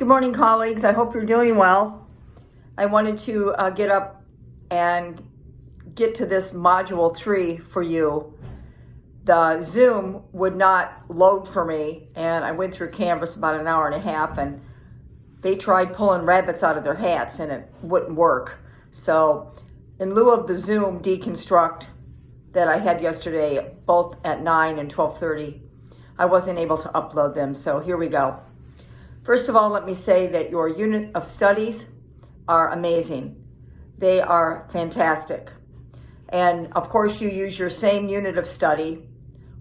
Good morning, colleagues. I hope you're doing well. I wanted to get up and get to this module 3 for you. The Zoom would not load for me, and I went through Canvas about an hour and a half, and they tried pulling rabbits out of their hats, and it wouldn't work. So in lieu of the Zoom deconstruct that I had yesterday, both at 9 and 12:30, I wasn't able to upload them. So here we go. First of all, let me say that your unit of studies are amazing. They are fantastic. And of course, you use your same unit of study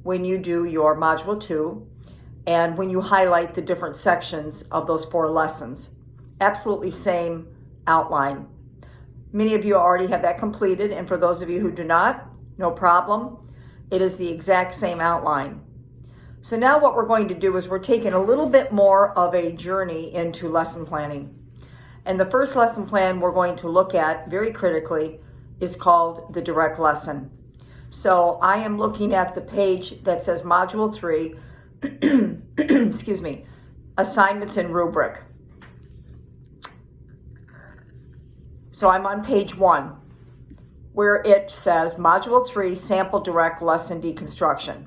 when you do your Module 2 and when you highlight the different sections of those 4 lessons. Absolutely same outline. Many of you already have that completed, and for those of you who do not, no problem. It is the exact same outline. So now what we're going to do is we're taking a little bit more of a journey into lesson planning. And the first lesson plan we're going to look at very critically is called the direct lesson. So I am looking at the page that says Module 3, excuse me, Assignments and Rubric. So I'm on page 1, where it says Module 3, Sample Direct Lesson Deconstruction.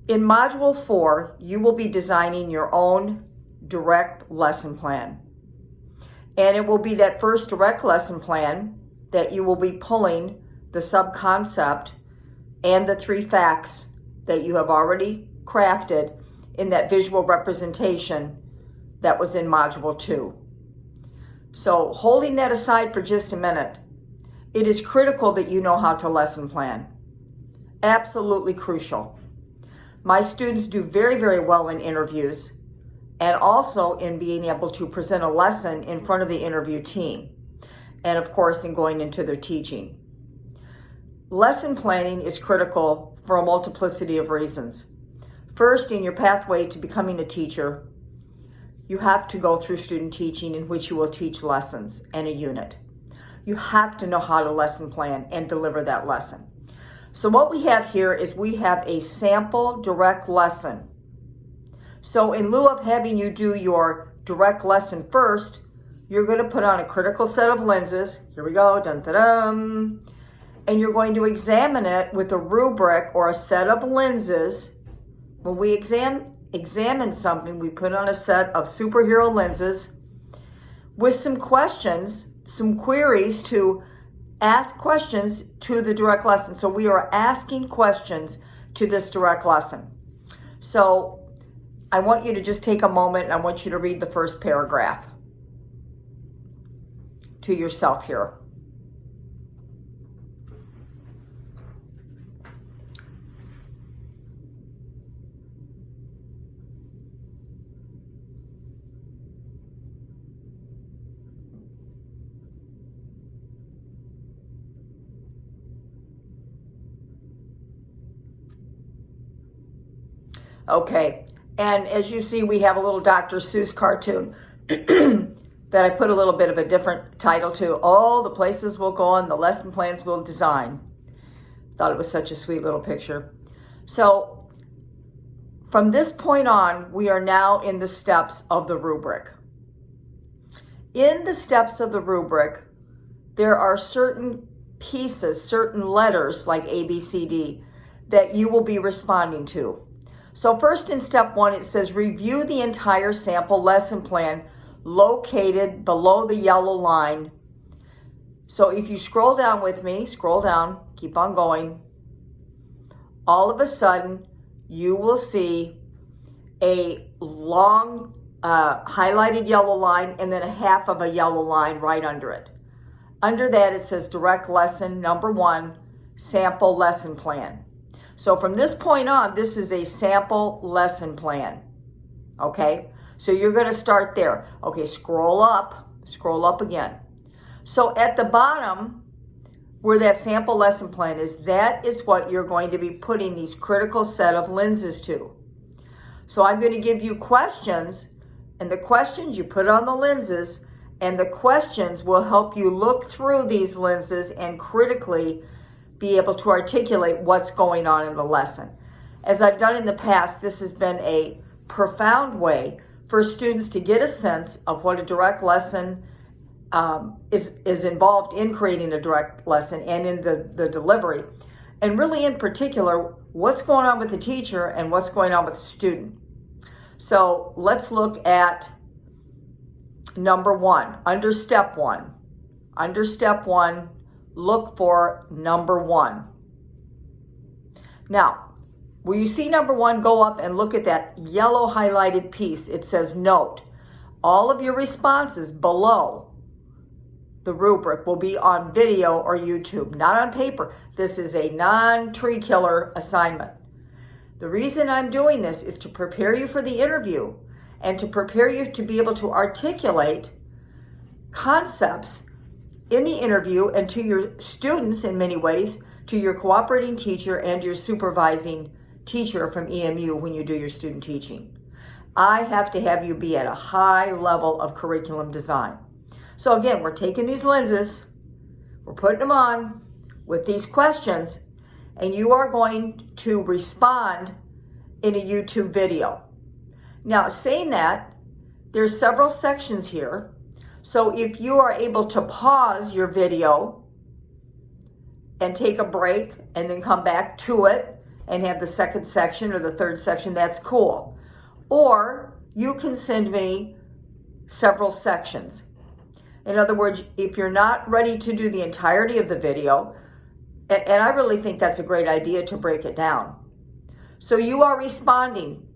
In Module 4, you will be designing your own direct lesson plan. And it will be that first direct lesson plan that you will be pulling the sub-concept and the 3 facts that you have already crafted in that visual representation that was in Module 2. So holding that aside for just a minute, it is critical that you know how to lesson plan. Absolutely crucial. My students do very, very well in interviews and also in being able to present a lesson in front of the interview team. And of course, in going into their teaching. Lesson planning is critical for a multiplicity of reasons. First, in your pathway to becoming a teacher, you have to go through student teaching in which you will teach lessons and a unit. You have to know how to lesson plan and deliver that lesson. So what we have here is we have a sample direct lesson. So in lieu of having you do your direct lesson first, you're going to put on a critical set of lenses. Here we go, dun dun dun. And you're going to examine it with a rubric or a set of lenses. When we examine something, we put on a set of superhero lenses with some questions, some queries to ask questions to the direct lesson. So we are asking questions to this direct lesson. So I want you to just take a moment and I want you to read the first paragraph to yourself here. Okay, and as you see, we have a little Dr. Seuss cartoon that I put a little bit of a different title to. All the places we'll go on, the lesson plans we'll design. Thought it was such a sweet little picture. So from this point on, we are now in the steps of the rubric. In the steps of the rubric, there are certain pieces, certain letters like A, B, C, D, that you will be responding to. So first in step 1, it says review the entire sample lesson plan located below the yellow line. So if you scroll down with me, scroll down, keep on going, all of a sudden you will see a long highlighted yellow line and then a half of a yellow line right under it. Under that it says direct lesson number 1, sample lesson plan. So from this point on, this is a sample lesson plan, okay? So you're going to start there. Okay, scroll up again. So at the bottom, where that sample lesson plan is, that is what you're going to be putting these critical set of lenses to. So I'm going to give you questions, and the questions you put on the lenses, and the questions will help you look through these lenses and critically be able to articulate what's going on in the lesson. As I've done in the past, this has been a profound way for students to get a sense of what a direct lesson is involved in creating a direct lesson and in the delivery. And really in particular, what's going on with the teacher and what's going on with the student. So let's look at number 1, under step 1. Under step 1, look for number 1. Now, will you see number 1, go up and look at that yellow highlighted piece. It says note. All of your responses below the rubric will be on video or YouTube, not on paper. This is a non-tree killer assignment. The reason I'm doing this is to prepare you for the interview and to prepare you to be able to articulate concepts in the interview and to your students in many ways, to your cooperating teacher and your supervising teacher from EMU when you do your student teaching. I have to have you be at a high level of curriculum design. So again, we're taking these lenses, we're putting them on with these questions, and you are going to respond in a YouTube video. Now, saying that, there's several sections here. So if you are able to pause your video and take a break and then come back to it and have the second section or the third section, that's cool. Or you can send me several sections. In other words, if you're not ready to do the entirety of the video, and I really think that's a great idea to break it down. So you are responding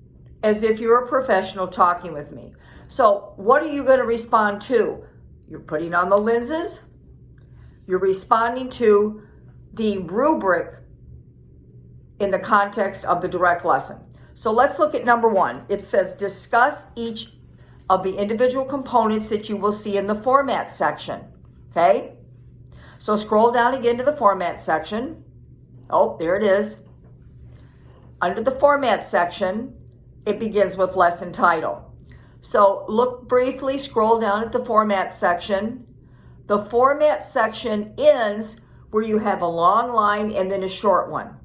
as if you're a professional talking with me. So what are you going to respond to? You're putting on the lenses. You're responding to the rubric in the context of the direct lesson. So let's look at number 1. It says discuss each of the individual components that you will see in the format section. Okay? So scroll down again to the format section. Oh, there it is. Under the format section, it begins with lesson title. So look briefly, scroll down at the format section. The format section ends where you have a long line and then a short one.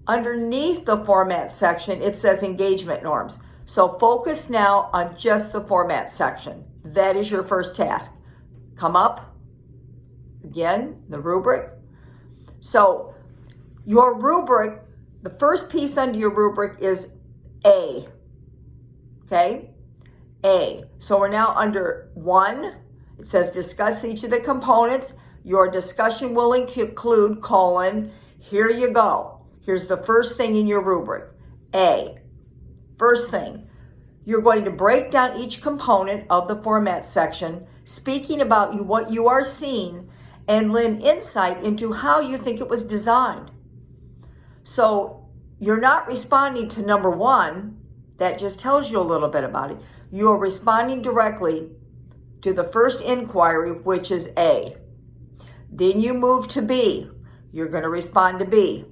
Underneath the format section, it says engagement norms. So focus now on just the format section. That is your first task. Come up, again, the rubric. So your rubric, the first piece under your rubric is A, okay? A. So we're now under 1. It says discuss each of the components. Your discussion will include, here you go. Here's the first thing in your rubric, A. First thing, you're going to break down each component of the format section, speaking about what you are seeing and lend insight into how you think it was designed. So you're not responding to number 1. That just tells you a little bit about it. You are responding directly to the first inquiry, which is A. Then you move to B. You're going to respond to B.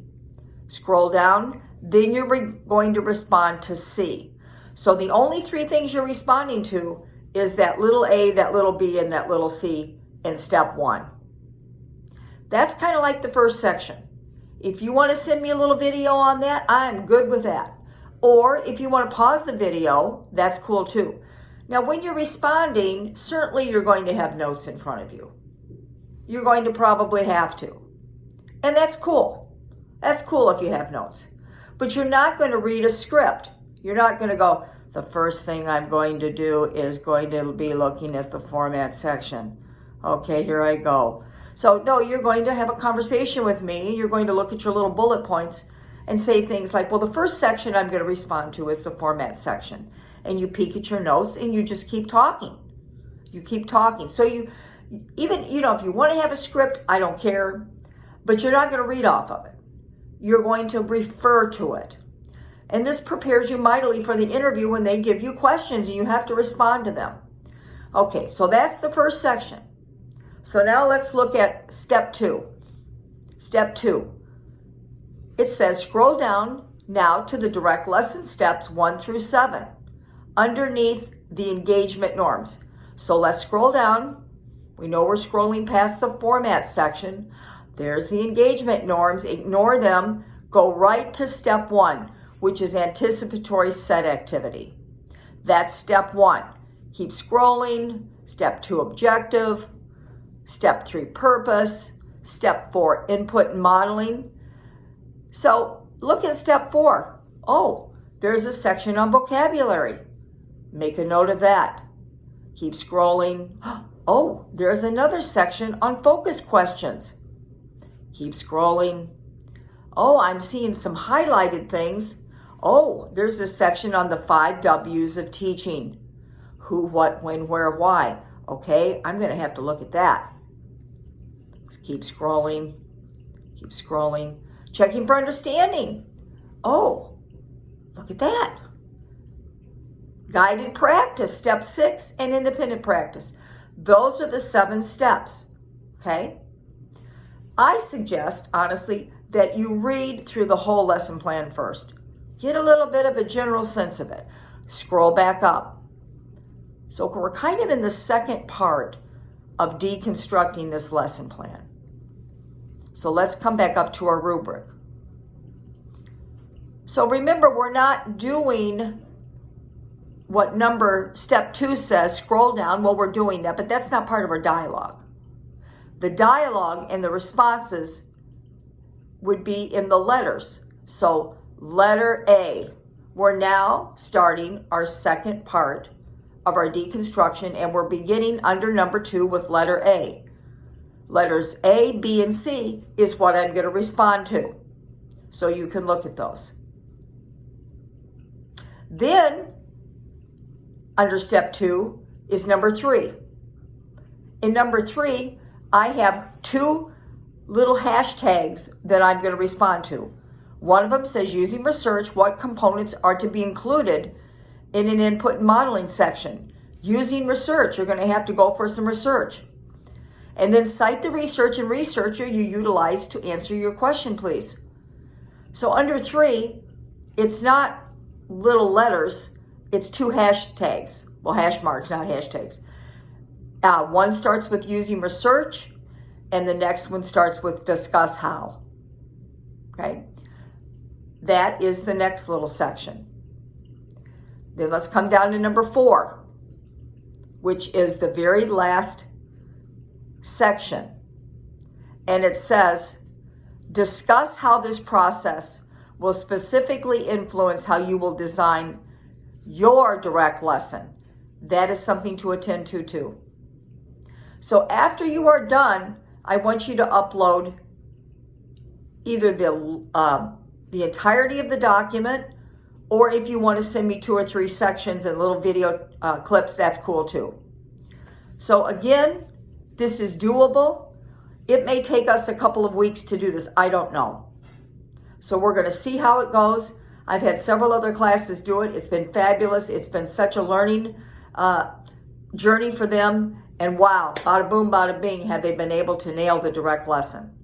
Scroll down. Then you're going to respond to C. So the only 3 things you're responding to is that little A, that little B, and that little C in step 1. That's kind of like the first section. If you want to send me a little video on that, I'm good with that. Or if you want to pause the video, that's cool too. Now, when you're responding, certainly you're going to have notes in front of you. You're going to probably have to. And that's cool. That's cool if you have notes. But you're not going to read a script. You're not going to go, the first thing I'm going to do is going to be looking at the format section. Okay, here I go. So no, you're going to have a conversation with me. You're going to look at your little bullet points and say things like, well, the first section I'm going to respond to is the format section. And you peek at your notes and you just keep talking. You keep talking. So you, even, if you want to have a script, I don't care, but you're not going to read off of it. You're going to refer to it. And this prepares you mightily for the interview when they give you questions and you have to respond to them. Okay, so that's the first section. So now let's look at step 2. Step 2. It says scroll down now to the direct lesson steps 1 through 7 underneath the engagement norms. So let's scroll down. We know we're scrolling past the format section. There's the engagement norms. Ignore them. Go right to step 1, which is anticipatory set activity. That's step 1. Keep scrolling. Step 2, objective. Step 3, purpose. Step 4, input and modeling. So look at step 4. Oh, there's a section on vocabulary. Make a note of that. Keep scrolling. Oh, there's another section on focus questions. Keep scrolling. Oh, I'm seeing some highlighted things. Oh, there's a section on the 5 W's of teaching. Who, what, when, where, why. Okay, I'm going to have to look at that. Keep scrolling. Keep scrolling. Checking for understanding. Oh, look at that. Guided practice, step 6, and independent practice. Those are the 7 steps, okay? I suggest, honestly, that you read through the whole lesson plan first. Get a little bit of a general sense of it. Scroll back up. So we're kind of in the second part of deconstructing this lesson plan. So let's come back up to our rubric. So remember, we're not doing what step 2 says, scroll down. Well, we're doing that, but that's not part of our dialogue. The dialogue and the responses would be in the letters. So letter A, we're now starting our second part of our deconstruction, and we're beginning under number 2 with letter A. Letters A, B, and C is what I'm going to respond to. So you can look at those. Then, under step 2 is number 3. In number 3, I have 2 little hashtags that I'm going to respond to. One of them says, using research, what components are to be included in an input and modeling section. Using research, you're going to have to go for some research. And then cite the research and researcher you utilize to answer your question, please. So under 3, it's not little letters, it's 2 hashtags. Well, hash marks, not hashtags. One starts with using research, and the next one starts with discuss how. Okay? That is the next little section. Then let's come down to number 4, which is the very last section. And it says, discuss how this process will specifically influence how you will design your direct lesson. That is something to attend to too. So after you are done, I want you to upload either the entirety of the document, or if you want to send me 2 or 3 sections and little video clips, that's cool too. So again, this is doable. It may take us a couple of weeks to do this. I don't know. So we're going to see how it goes. I've had several other classes do it. It's been fabulous. It's been such a learning journey for them. And wow, bada boom, bada bing, have they been able to nail the direct lesson.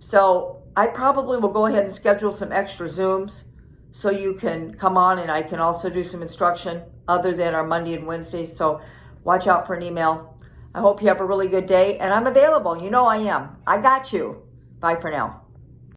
So I probably will go ahead and schedule some extra Zooms so you can come on, and I can also do some instruction other than our Monday and Wednesdays. So watch out for an email. I hope you have a really good day, and I'm available. You know I am. I got you. Bye for now.